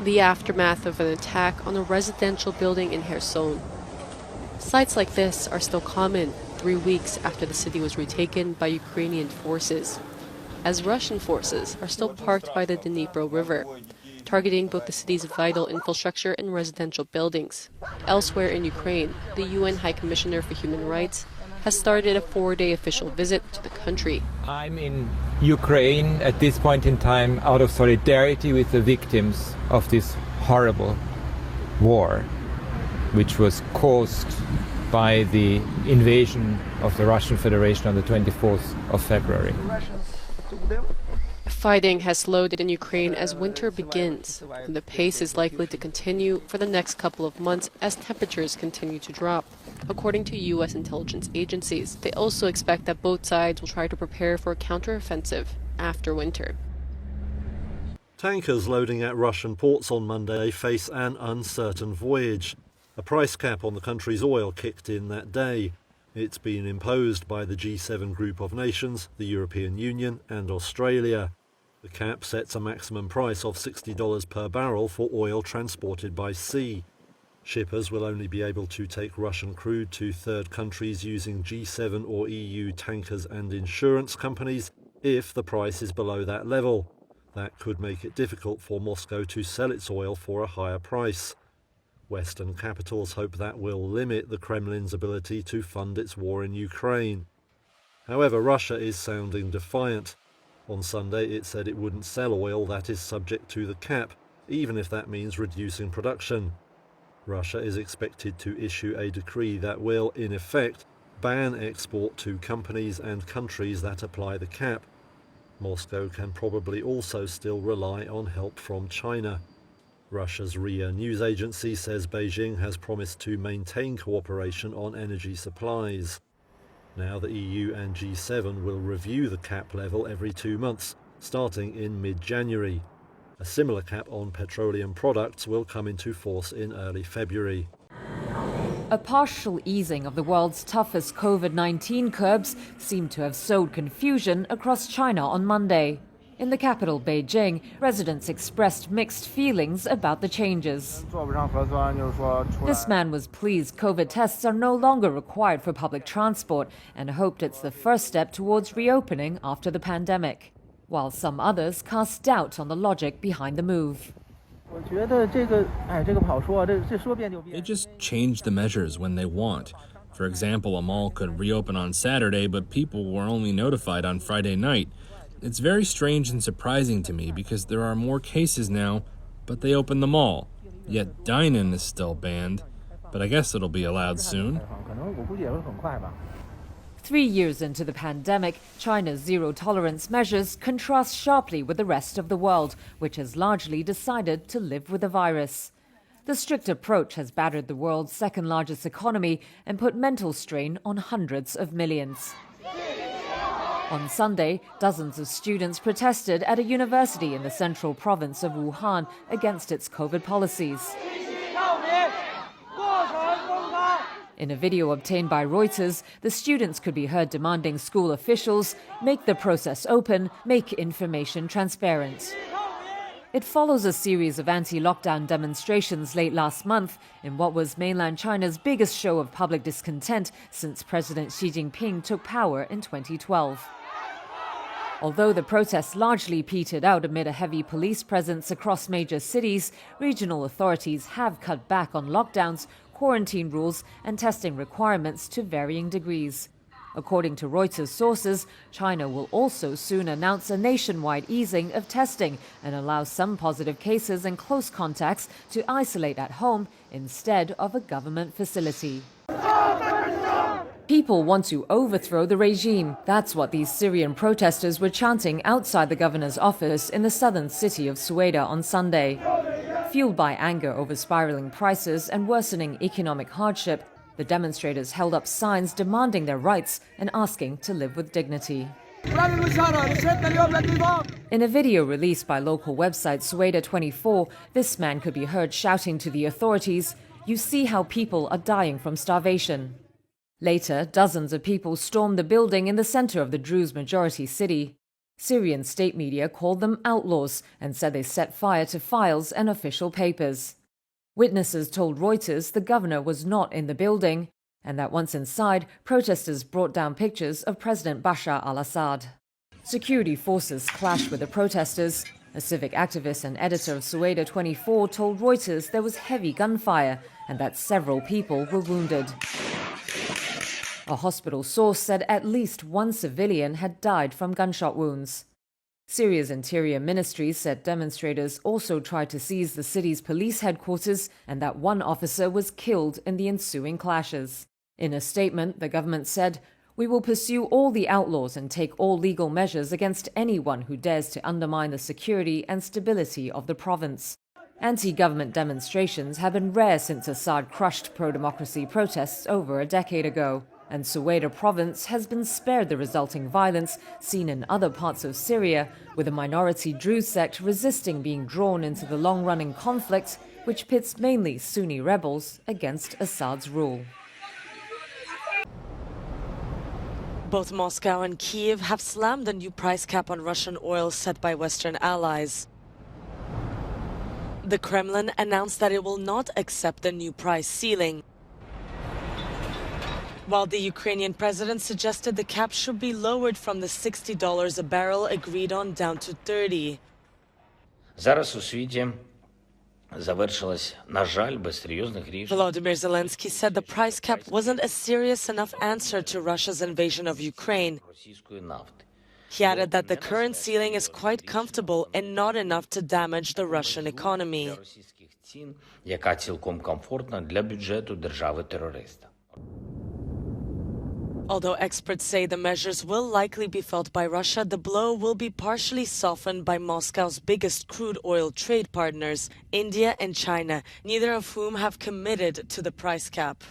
the aftermath of an attack on a residential building in Kherson. Sites like this are still common 3 weeks after the city was retaken by Ukrainian forces, as Russian forces are still parked by the Dnipro River, targeting both the city's vital infrastructure and residential buildings. Elsewhere in Ukraine, the UN High Commissioner for Human Rights has started a 4-day official visit to the country. I'm in Ukraine at this point in time out of solidarity with the victims of this horrible war, which was caused by the invasion of the Russian Federation on the 24th of February. Fighting has slowed in Ukraine as winter begins, and the pace is likely to continue for the next couple of months as temperatures continue to drop. According to U.S. intelligence agencies, they also expect that both sides will try to prepare for a counteroffensive after winter. Tankers loading at Russian ports on Monday face an uncertain voyage. A price cap on the country's oil kicked in that day. It's been imposed by the G7 group of nations, the European Union and Australia. The cap sets a maximum price of $60 per barrel for oil transported by sea. Shippers will only be able to take Russian crude to third countries using G7 or EU tankers and insurance companies if the price is below that level. That could make it difficult for Moscow to sell its oil for a higher price. Western capitals hope that will limit the Kremlin's ability to fund its war in Ukraine. However, Russia is sounding defiant. On Sunday, it said it wouldn't sell oil that is subject to the cap, even if that means reducing production. Russia is expected to issue a decree that will, in effect, ban export to companies and countries that apply the cap. Moscow can probably also still rely on help from China. Russia's RIA news agency says Beijing has promised to maintain cooperation on energy supplies. Now the EU and G7 will review the cap level every 2 months, starting in mid-January. A similar cap on petroleum products will come into force in early February. A partial easing of the world's toughest COVID-19 curbs seemed to have sowed confusion across China on Monday. In the capital, Beijing, residents expressed mixed feelings about the changes. This man was pleased COVID tests are no longer required for public transport and hoped it's the first step towards reopening after the pandemic, while some others cast doubt on the logic behind the move. They just change the measures when they want. For example, a mall could reopen on Saturday, but people were only notified on Friday night. It's very strange and surprising to me because there are more cases now, but they opened the mall. Yet dine-in is still banned, but I guess it'll be allowed soon. 3 years into the pandemic, China's zero-tolerance measures contrast sharply with the rest of the world, which has largely decided to live with the virus. The strict approach has battered the world's second-largest economy and put mental strain on hundreds of millions. On Sunday, dozens of students protested at a university in the central province of Wuhan against its COVID policies. In a video obtained by Reuters, the students could be heard demanding school officials make the process open, make information transparent. It follows a series of anti-lockdown demonstrations late last month in what was mainland China's biggest show of public discontent since President Xi Jinping took power in 2012. Although the protests largely petered out amid a heavy police presence across major cities, regional authorities have cut back on lockdowns, quarantine rules and testing requirements to varying degrees. According to Reuters sources, China will also soon announce a nationwide easing of testing and allow some positive cases and close contacts to isolate at home instead of a government facility. People want to overthrow the regime. That's what these Syrian protesters were chanting outside the governor's office in the southern city of Sweida on Sunday. Fueled by anger over spiraling prices and worsening economic hardship, the demonstrators held up signs demanding their rights and asking to live with dignity. In a video released by local website Sweida 24, this man could be heard shouting to the authorities, "You see how people are dying from starvation." Later, dozens of people stormed the building in the center of the Druze majority city. Syrian state media called them outlaws and said they set fire to files and official papers. Witnesses told Reuters the governor was not in the building and that once inside, protesters brought down pictures of President Bashar al-Assad. Security forces clashed with the protesters. A civic activist and editor of Sweida 24 told Reuters there was heavy gunfire and that several people were wounded. A hospital source said at least one civilian had died from gunshot wounds. Syria's interior ministry said demonstrators also tried to seize the city's police headquarters and that one officer was killed in the ensuing clashes. In a statement, the government said, "We will pursue all the outlaws and take all legal measures against anyone who dares to undermine the security and stability of the province." Anti-government demonstrations have been rare since Assad crushed pro-democracy protests over a decade ago, and Sweida province has been spared the resulting violence seen in other parts of Syria, with a minority Druze sect resisting being drawn into the long-running conflict, which pits mainly Sunni rebels against Assad's rule. Both Moscow and Kyiv have slammed the new price cap on Russian oil set by Western allies. The Kremlin announced that it will not accept the new price ceiling, while the Ukrainian president suggested the cap should be lowered from the $60 a barrel agreed on down to $30. Зараз у світі завершилась, на жаль, без серйозних рішень. Volodymyr Zelensky said the price cap wasn't a serious enough answer to Russia's invasion of Ukraine. Російської нафти. He added that the current ceiling is quite comfortable and not enough to damage the Russian economy. Для російських цін, яка цілком комфортна для бюджету держави-терориста. Although experts say the measures will likely be felt by Russia, the blow will be partially softened by Moscow's biggest crude oil trade partners, India and China, neither of whom have committed to the price cap.